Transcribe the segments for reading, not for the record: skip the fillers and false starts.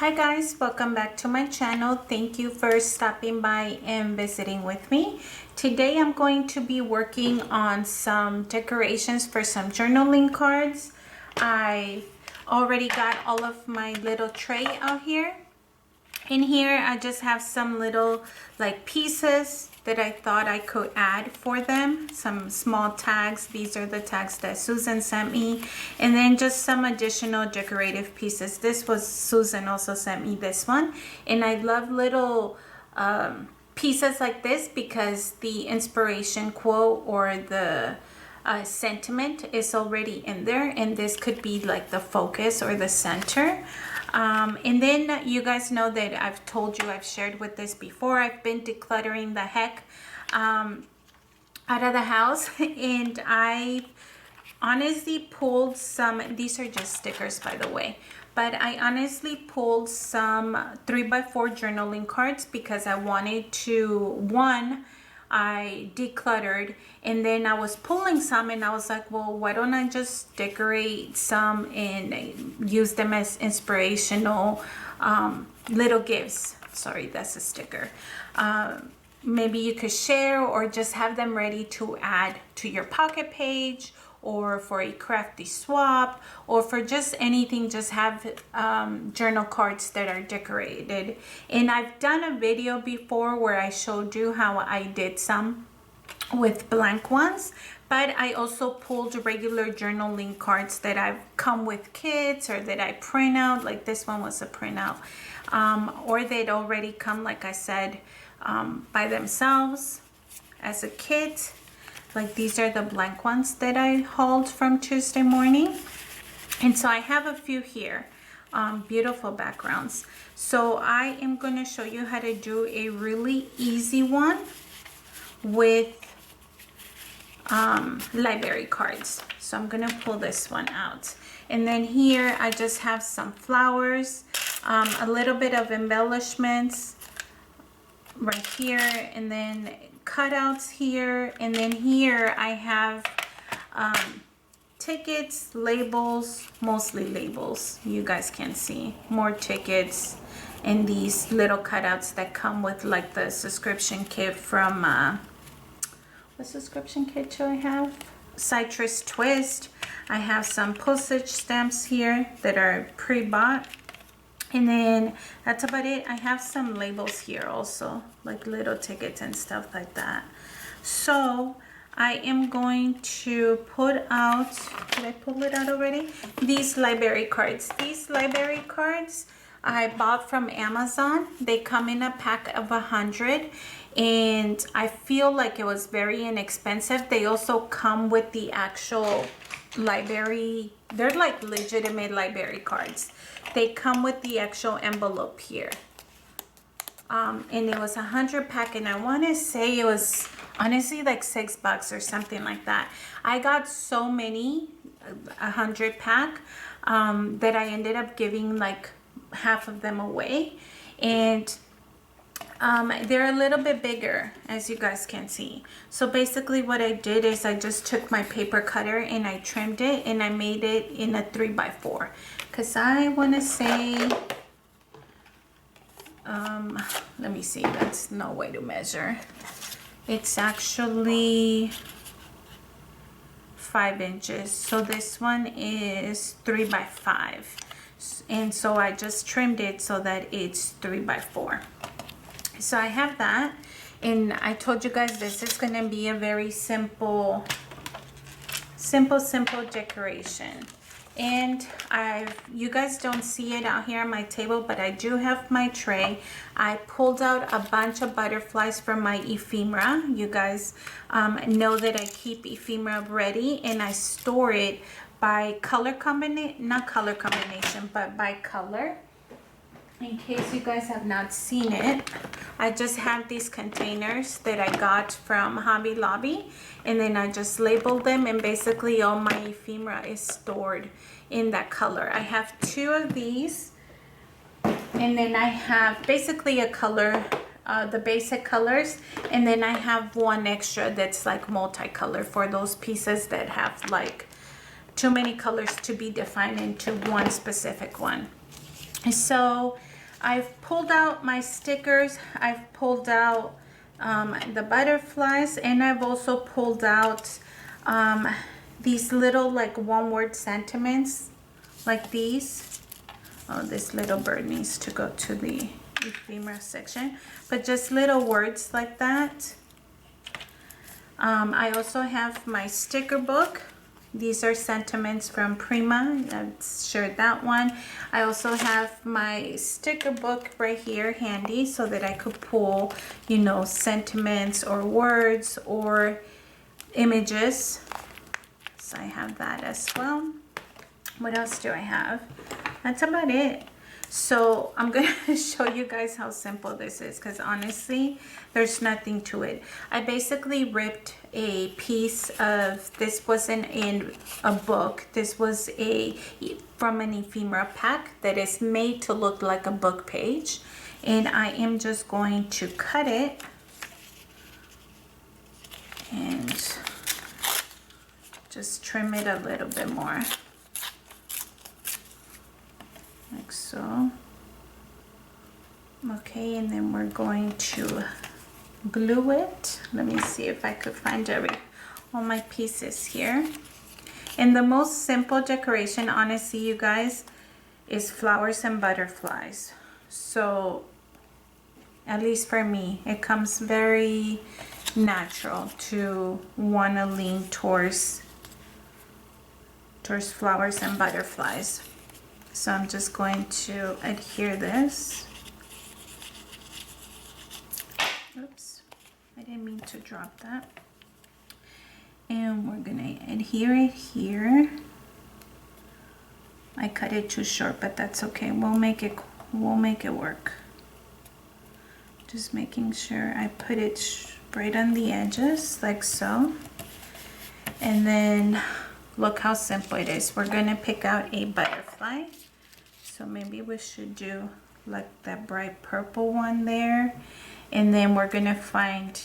Hi guys, welcome back to my channel. Thank you for stopping by and visiting with me. Today I'm going to be working on some decorations for some journaling cards. I already got all of my little tray out here. In here I just have some little like pieces that I thought I could add for them, some small tags. These are the tags that Susan sent me, and then just some additional decorative pieces. This was Susan also sent me this one, and I love little pieces like this because the inspiration quote or the sentiment is already in there, and this could be like the focus or the center. And then you guys know that I've told you, I've shared with this before, I've been decluttering the heck out of the house, and I honestly pulled some, these are just stickers by the way, but I honestly pulled some 3x4 journaling cards because I wanted to, one, I decluttered, and then I was pulling some and I was like, well, why don't I just decorate some and use them as inspirational little gifts. Sorry, that's a sticker. Maybe you could share or just have them ready to add to your pocket page, or for a crafty swap, or for just anything. Just have journal cards that are decorated. And I've done a video before where I showed you how I did some with blank ones, but I also pulled regular journaling cards that I've come with kits or that I print out, like this one was a printout, or they'd already come, like I said, by themselves as a kit. Like these are the blank ones that I hauled from Tuesday morning. And so I have a few here, beautiful backgrounds. So I am going to show you how to do a really easy one with library cards. So I'm going to pull this one out. And then here I just have some flowers, a little bit of embellishments right here, and then cutouts here, and then here I have tickets, labels, mostly labels. You guys can see more tickets, and these little cutouts that come with like the subscription kit from what subscription kit do I have? Citrus Twist. I have some postage stamps here that are pre-bought. And then that's about it. I have some labels here also, like little tickets and stuff like that. So I am going to put out, did I pull it out already? These library cards. These library cards I bought from Amazon. They come in a pack of 100, and I feel like it was very inexpensive. They also come with the actual library. They're like legitimate library cards. They come with the actual envelope here, and it was 100 pack, and I want to say it was honestly like $6 or something like that. I got so many 100 pack that I ended up giving like half of them away, and they're a little bit bigger, as you guys can see. So basically what I did is I just took my paper cutter and I trimmed it, and I made it in a 3x4, because I want to say let me see, that's no way to measure. It's actually 5 inches, so this one is 3x5, and so I just trimmed it so that it's 3x4. So I have that, and I told you guys this is going to be a very simple decoration. And you guys don't see it out here on my table, but I do have my tray. I pulled out a bunch of butterflies from my ephemera. You guys know that I keep ephemera ready, and I store it by color combination, not color combination, but by color. In case you guys have not seen it, I just have these containers that I got from Hobby Lobby, and then I just labeled them, and basically all my ephemera is stored in that color. I have 2 of these, and then I have basically a color, the basic colors, and then I have one extra that's like multicolor for those pieces that have like too many colors to be defined into one specific one. So I've pulled out my stickers. I've pulled out the butterflies, and I've also pulled out these little like one-word sentiments like these. Oh, this little bird needs to go to the ephemera section, but just little words like that. I also have my sticker book. These are sentiments from Prima. I've shared that one. I also have my sticker book right here handy so that I could pull, you know, sentiments or words or images. So I have that as well. What else do I have? That's about it. So I'm going to show you guys how simple this is, because honestly, there's nothing to it. I basically ripped a piece of, this wasn't in a book. This was from an ephemera pack that is made to look like a book page. And I am just going to cut it and just trim it a little bit more. Like so. Okay, and then we're going to glue it. Let me see if I could find all my pieces here. And the most simple decoration, honestly, you guys, is flowers and butterflies. So at least for me, it comes very natural to want to lean towards flowers and butterflies. So I'm just going to adhere this. Oops, I didn't mean to drop that. And we're gonna adhere it here. I cut it too short, but that's okay. We'll make it work. Just making sure I put it right on the edges, like so. And then look how simple it is. We're gonna pick out a butterfly. So maybe we should do like that bright purple one there. And then we're gonna find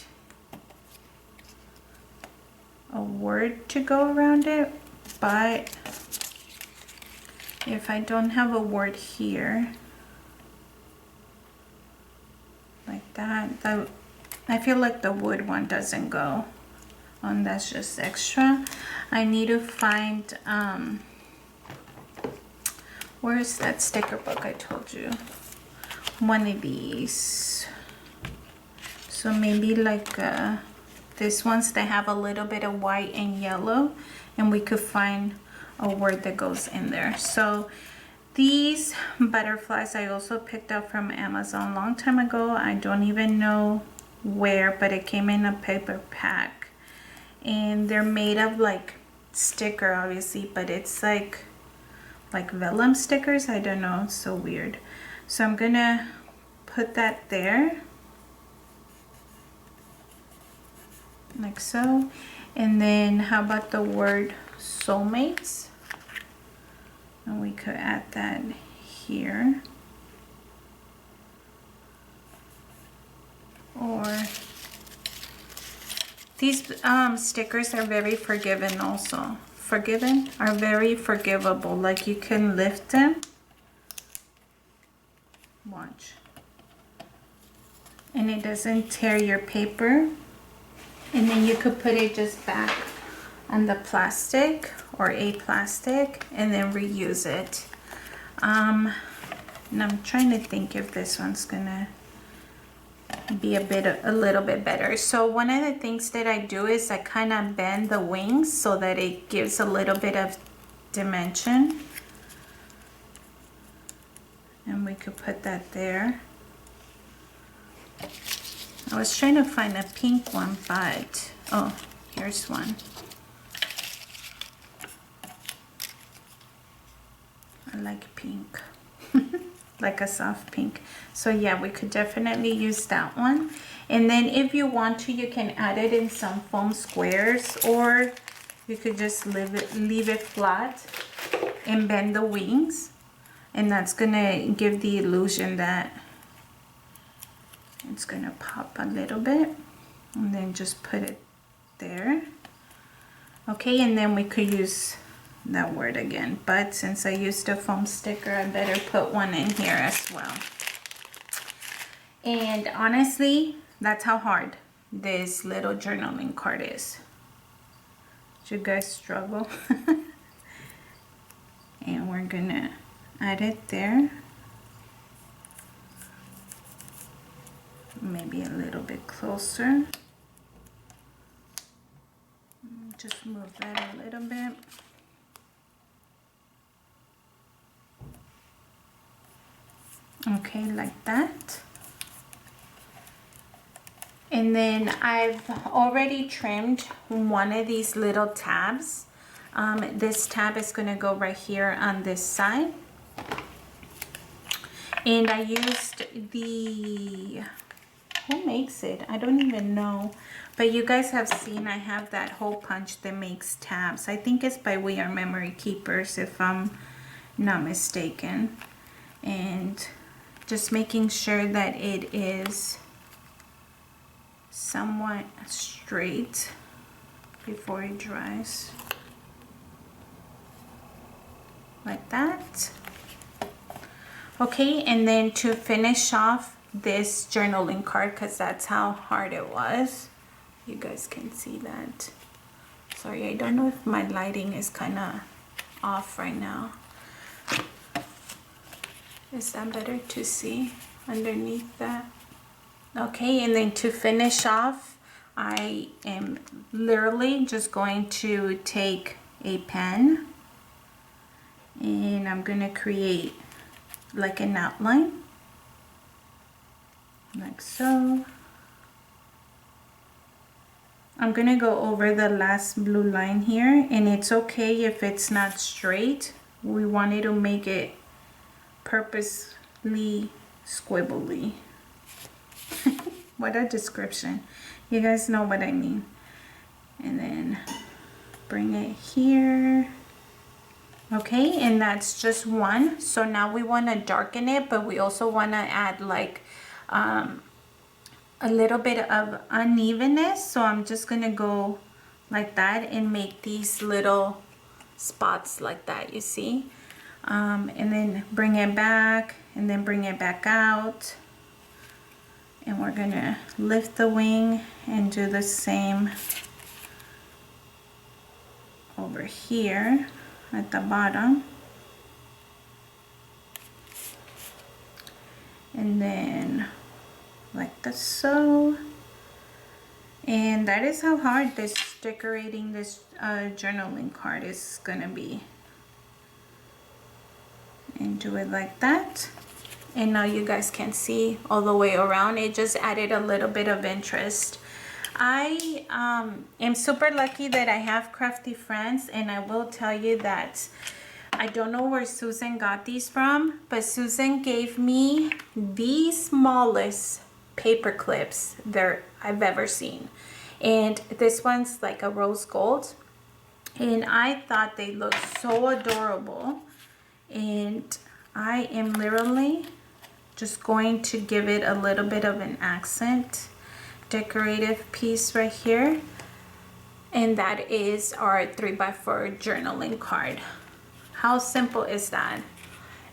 a word to go around it. But if I don't have a word here, like that, I feel like the wood one doesn't go. And that's just extra. I need to find, where's that sticker book I told you? One of these. So maybe like this ones that have a little bit of white and yellow, and we could find a word that goes in there. So these butterflies I also picked up from Amazon a long time ago. I don't even know where, but it came in a paper pack. And they're made of like sticker, obviously, but it's like vellum stickers. I don't know, it's so weird. So I'm gonna put that there like so. And then how about the word soulmates? And we could add that here. Or these stickers are very forgiving also. Are very forgivable. Like you can lift them. Watch. And it doesn't tear your paper. And then you could put it just back on the plastic or a plastic and then reuse it. And I'm trying to think if this one's gonna be a little bit better. So one of the things that I do is I kind of bend the wings so that it gives a little bit of dimension. And we could put that there. I was trying to find a pink one, but oh, here's one. I like pink. Like a soft pink. So yeah, we could definitely use that one. And then if you want to, you can add it in some foam squares, or you could just leave it flat and bend the wings, and that's gonna give the illusion that it's gonna pop a little bit. And then just put it there. Okay, and then we could use that word again, but since I used a foam sticker, I better put one in here as well. And honestly, that's how hard this little journaling card is. Do you guys struggle? And we're gonna add it there. Maybe a little bit closer. Just move that a little bit. Okay, like that. And then I've already trimmed one of these little tabs. This tab is going to go right here on this side. And I used the, who makes it? I don't even know. But you guys have seen I have that hole punch that makes tabs. I think it's by We Are Memory Keepers, if I'm not mistaken. And just making sure that it is somewhat straight before it dries. Like that. Okay, and then to finish off this journaling card, because that's how hard it was. You guys can see that. Sorry, I don't know if my lighting is kind of off right now. Is that better to see underneath that? Okay, and then to finish off, I am literally just going to take a pen and I'm going to create like an outline, like so. I'm going to go over the last blue line here, and it's okay if it's not straight. We wanted to make it purposely squibbly. What a description. You guys know what I mean. And then bring it here. Okay, and that's just one. So now we want to darken it, but we also want to add like a little bit of unevenness. So I'm just going to go like that and make these little spots like that, you see? And then bring it back and then bring it back out. And we're going to lift the wing and do the same over here at the bottom. And then like this, so. And that is how hard this decorating this journaling card is going to be. And do it like that. And now you guys can see all the way around. It just added a little bit of interest. I am super lucky that I have crafty friends, and I will tell you that I don't know where Susan got these from, but Susan gave me the smallest paper clips that I've ever seen. And this one's like a rose gold, and I thought they looked so adorable. And I am literally just going to give it a little bit of an accent decorative piece right here. And that is our 3x4 journaling card. How simple is that?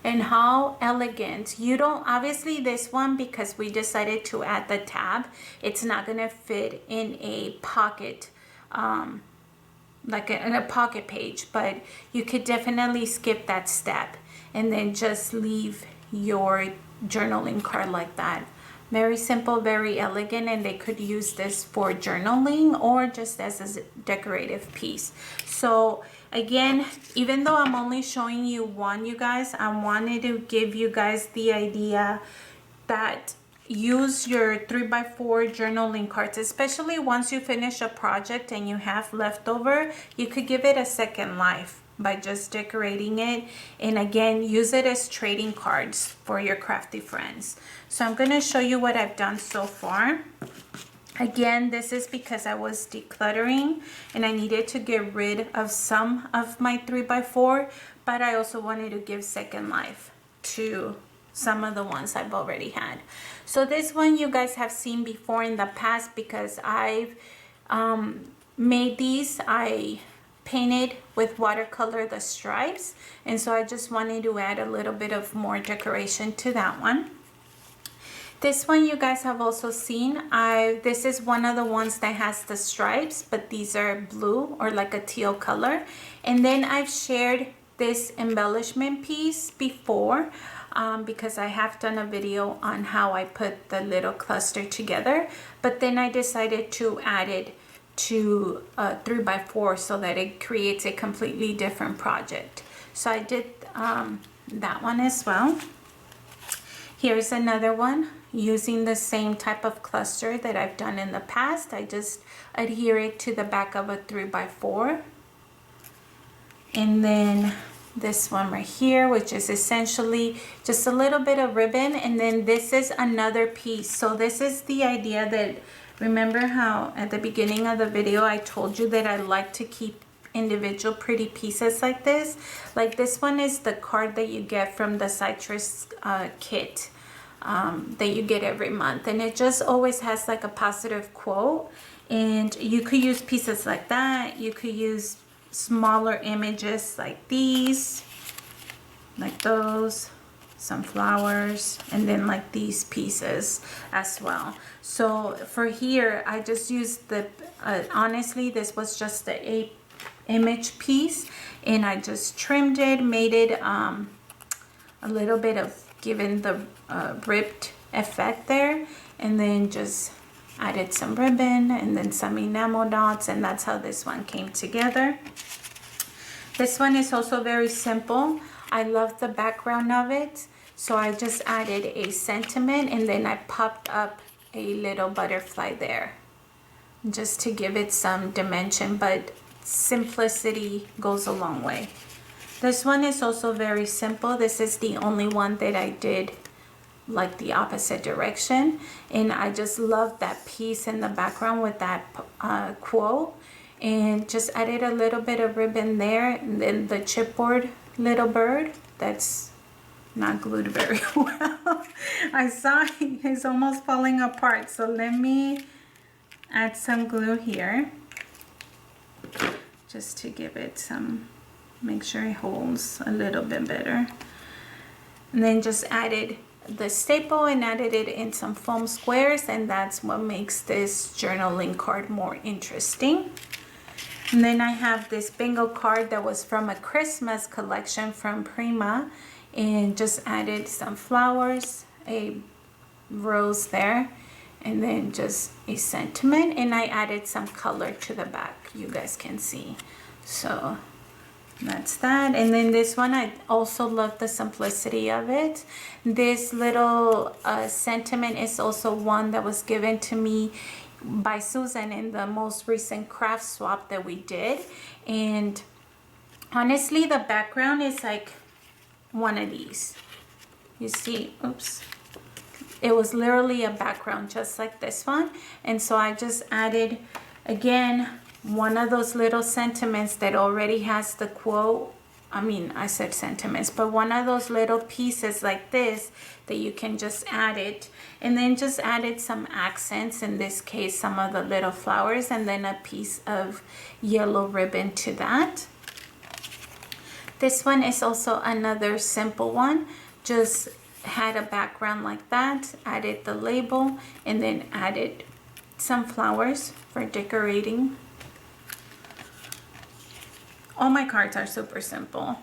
And how elegant. You don't, obviously this one, because we decided to add the tab, it's not gonna fit in a pocket, like in a pocket page, but you could definitely skip that step and then just leave your journaling card like that. Very simple, very elegant, and they could use this for journaling or just as a decorative piece. So again, even though I'm only showing you one, you guys, I wanted to give you guys the idea that use your 3x4 journaling cards, especially once you finish a project and you have leftover. You could give it a second life by just decorating it, and again, use it as trading cards for your crafty friends. So I'm going to show you what I've done so far. Again, this is because I was decluttering and I needed to get rid of some of my 3x4, but I also wanted to give second life to some of the ones I've already had. So this one you guys have seen before in the past, because I've made these. I painted with watercolor the stripes, and so I just wanted to add a little bit of more decoration to that one. This one you guys have also seen. This is one of the ones that has the stripes, but these are blue or like a teal color. And then I've shared this embellishment piece before because I have done a video on how I put the little cluster together, but then I decided to add it to 3x4 so that it creates a completely different project. So I did that one as well. Here's another one using the same type of cluster that I've done in the past. I just adhere it to the back of a 3x4. And then this one right here, which is essentially just a little bit of ribbon. And then this is another piece. So this is the idea that, remember how at the beginning of the video I told you that I like to keep individual pretty pieces like this? Like this one is the card that you get from the citrus kit that you get every month, and it just always has like a positive quote. And you could use pieces like that. You could use smaller images like these, like those, some flowers, and then like these pieces as well. So for here I just used the honestly this was just the image piece, and I just trimmed it, made it a little bit of giving the ripped effect there, and then just added some ribbon and then some enamel dots, and that's how this one came together. This one is also very simple. I love the background of it, so I just added a sentiment and then I popped up a little butterfly there just to give it some dimension, but simplicity goes a long way. This one is also very simple. This is the only one that I did like the opposite direction, and I just love that piece in the background with that quote, and just added a little bit of ribbon there, and then the chipboard little bird that's not glued very well. I saw it's almost falling apart, so let me add some glue here just to give it some, make sure it holds a little bit better. And then just added the staple and added it in some foam squares, and that's what makes this journaling card more interesting. And then I have this bingo card that was from a Christmas collection from Prima, and just added some flowers, a rose there, and then just a sentiment, and I added some color to the back, you guys can see. So that's that. And then this one, I also love the simplicity of it. This little sentiment is also one that was given to me by Susan in the most recent craft swap that we did. And honestly, the background is like one of these. You see, oops. It was literally a background just like this one. And so I just added, again, one of those little sentiments that already has the quote. I mean, I said sentiments, but one of those little pieces like this that you can just add it, and then just added some accents, in this case some of the little flowers, and then a piece of yellow ribbon to that. This one is also another simple one, just had a background like that, added the label, and then added some flowers for decorating. All my cards are super simple,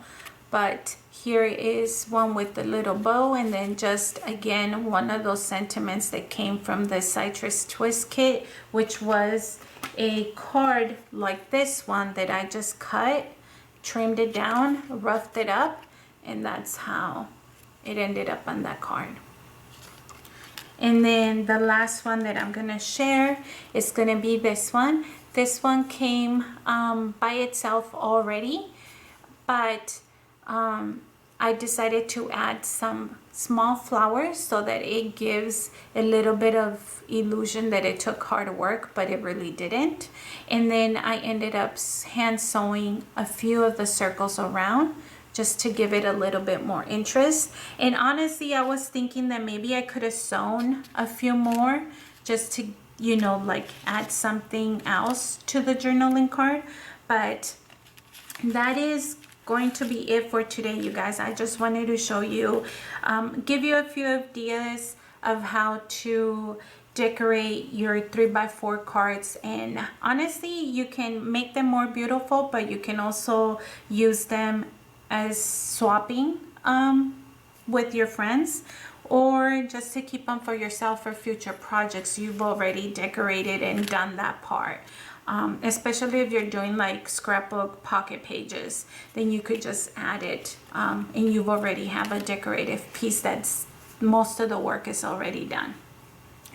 but here is one with the little bow, and then just again one of those sentiments that came from the Citrus Twist kit, which was a card like this one that I just cut, trimmed it down, roughed it up, and that's how it ended up on that card. And then the last one that I'm gonna share is gonna be this one. This one came by itself already, but I decided to add some small flowers so that it gives a little bit of illusion that it took hard work, but it really didn't. And then I ended up hand sewing a few of the circles around just to give it a little bit more interest. And honestly, I was thinking that maybe I could have sewn a few more just to, you know, like add something else to the journaling card. But that is going to be it for today, you guys. I just wanted to show you, give you a few ideas of how to decorate your 3x4 cards. And honestly, you can make them more beautiful, but you can also use them as swapping with your friends, or just to keep them for yourself for future projects you've already decorated and done that part. Especially if you're doing like scrapbook pocket pages, then you could just add it, and you've already have a decorative piece that's most of the work is already done.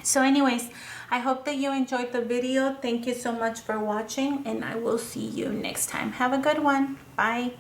So anyways, I hope that you enjoyed the video. Thank you so much for watching, and I will see you next time. Have a good one. Bye.